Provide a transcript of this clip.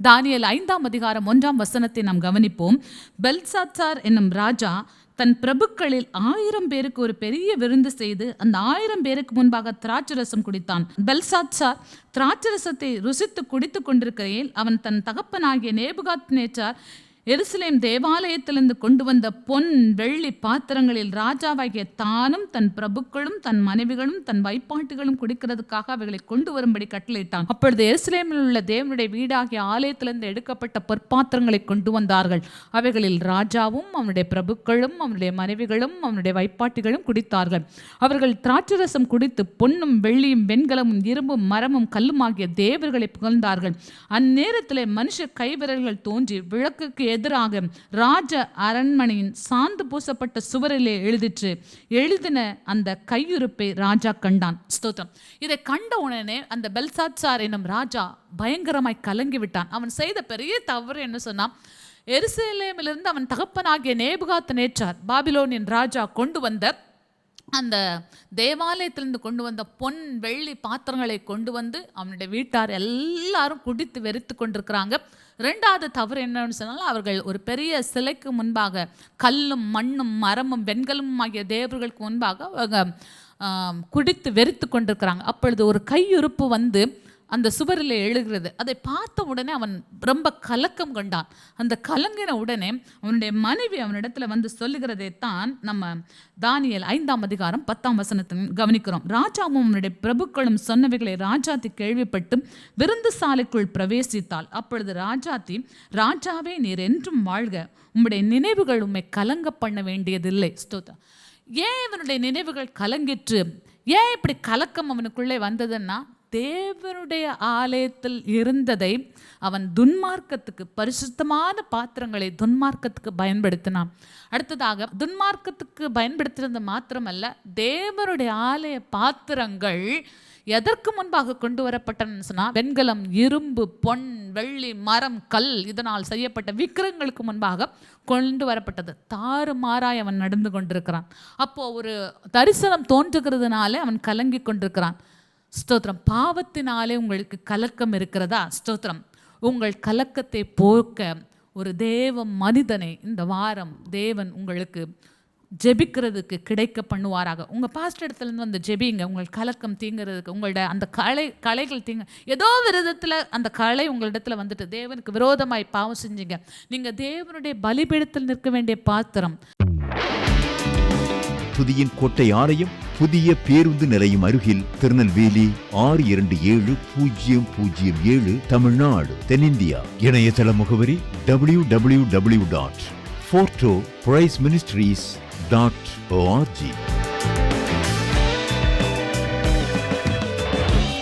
தானியேல் 5:1 நாம் கவனிப்போம். பெல்சாத்சார் என்னும் ராஜா தன் பிரபுக்களில் 1000 பேருக்கு ஒரு பெரிய விருந்து செய்து அந்த 1000 பேருக்கு முன்பாக திராட்சரசம் குடித்தான். பெல்சாத்சார் திராட்சரசத்தை ருசித்து குடித்து கொண்டிருக்கையில் அவன் தன் தகப்பனாகிய நேபுகாத்நேச்சார் எருசலேம் தேவாலயத்திலிருந்து கொண்டு வந்த பொன் வெள்ளி பாத்திரங்களில் ராஜாவாகிய தானும் தன் பிரபுக்களும் தன் மனைவிகளும் தன் வைப்பாட்டிகளும் குடிக்கிறதுக்காக அவைகளை கொண்டு வரும்படி கட்டளையிட்டான். அப்பொழுது எருசலேமில் உள்ள தேவனுடைய வீடாகிய ஆலயத்திலிருந்து எடுக்கப்பட்ட பொற்பாத்திரங்களை கொண்டு வந்தார்கள். அவைகளில் ராஜாவும் அவனுடைய பிரபுக்களும் அவனுடைய மனைவிகளும் அவனுடைய வைப்பாட்டிகளும் குடித்தார்கள். அவர்கள் திராட்சரசம் குடித்து பொன்னும் வெள்ளியும் வெண்கலமும் இரும்பும் மரமும் கல்லும் ஆகிய தேவர்களை புகழ்ந்தார்கள். அந்நேரத்திலே மனுஷ கைவிரல்கள் தோன்றி விளக்குக்கு எதிராக ராஜ அரண்மனையின் சாந்து பூசப்பட்ட சுவரிலே எழுதிற்று. எழுதின அந்த கையுறுப்பை ராஜா கண்டான். ஸ்தோத்திரம். இதை கண்ட உடனே அந்த பெல்சாத்சார் என்னும் ராஜா பயங்கரமாய் கலங்கி விட்டான். அவன் செய்த பெரிய தவறு என்ன சொன்னா, எருசலேமிலிருந்து அவன் தகப்பனாகிய நேபுகாத்நேச்சார் பாபிலோனின் ராஜா கொண்டு வந்த அந்த தேவாலயத்திலிருந்து கொண்டு வந்த பொன் வெள்ளி பாத்திரங்களை கொண்டு வந்து அவனுடைய வீட்டார் எல்லாரும் குடித்து வெறித்து கொண்டிருக்கிறாங்க. ரெண்டாவது தவறு என்னன்னு சொன்னால், அவர்கள் ஒரு பெரிய சிலைக்கு முன்பாக கல்லும் மண்ணும் மரமும் வெண்கலமும் ஆகிய தேவர்களுக்கு முன்பாக அவங்க குடித்து வெறித்து கொண்டிருக்கிறாங்க. அப்பொழுது ஒரு கையுறுப்பு வந்து அந்த சுவரில் எழுகிறது. அதை பார்த்த உடனே அவன் ரொம்ப கலக்கம் கொண்டான். அந்த கலங்கின உடனே அவனுடைய மனைவி அவனிடத்துல வந்து சொல்லுகிறதை தான் நம்ம தானியேல் 5:10 கவனிக்கிறோம். ராஜாவும் அவனுடைய பிரபுக்களும் சொன்னவைகளை ராஜாத்தி கேள்விப்பட்டு விருந்து சாலைக்குள் பிரவேசித்தாள். அப்பொழுது ராஜாத்தி, ராஜாவே நீர் என்றும் வாழ்க, உம்முடைய நினைவுகள் உம்மை கலங்க பண்ண வேண்டியதில்லை. ஸ்தோத்திரம். ஏன் இவனுடைய நினைவுகள் கலங்கிற்று? ஏன் இப்படி கலக்கம் அவனுக்குள்ளே வந்ததுன்னா, தேவனுடைய ஆலயத்தில் இருந்ததை அவன் துன்மார்க்கத்துக்கு, பரிசுத்தமான பாத்திரங்களை துன்மார்க்கத்துக்கு பயன்படுத்தினான். அடுத்ததாக துன்மார்க்கத்துக்கு பயன்படுத்தினது மாத்திரமல்ல, தேவனுடைய ஆலய பாத்திரங்கள் எதற்கு முன்பாக கொண்டு வரப்பட்டன்னு சொன்னால், வெண்கலம், இரும்பு, பொன், வெள்ளி, மரம், கல் இதனால் செய்யப்பட்ட விக்கிரங்களுக்கு முன்பாக கொண்டு வரப்பட்டது. தாறுமாறாய் அவன் நடந்து கொண்டிருக்கிறான். அப்போ ஒரு தரிசனம் தோன்றுகிறதுனால அவன் கலங்கி கொண்டிருக்கிறான். ஸ்தோத்திரம். பாவத்தினாலே உங்களுக்கு கலக்கம் இருக்கிறதா? ஸ்தோத்திரம். உங்கள் கலக்கத்தை போக்க ஒரு தேவ மனிதனை இந்த வாரம் தேவன் உங்களுக்கு ஜெபிக்கிறதுக்கு கிடைக்க பண்ணுவாராக. உங்கள் பாஸ்டர் இடத்துலேருந்து வந்து ஜெபிங்க. உங்கள் கலக்கம் தீங்கிறதுக்கு, உங்களோட அந்த கலைகள் தீங்க, ஏதோ விரதத்தில் அந்த கலை உங்களிடத்தில் வந்துட்டு தேவனுக்கு விரோதமாய் பாவம் செஞ்சீங்க, நீங்கள் தேவனுடைய பலிபீடத்தில் நிற்க வேண்டிய பாத்திரம். துதியின் கோட்டை ஆலயம் புதிய பேருந்து நிலையம் அருகில், திருநெல்வேலி 620007 தமிழ்நாடு, தென்னிந்தியா. இணையதள முகவரி www.fortopriceministries.org.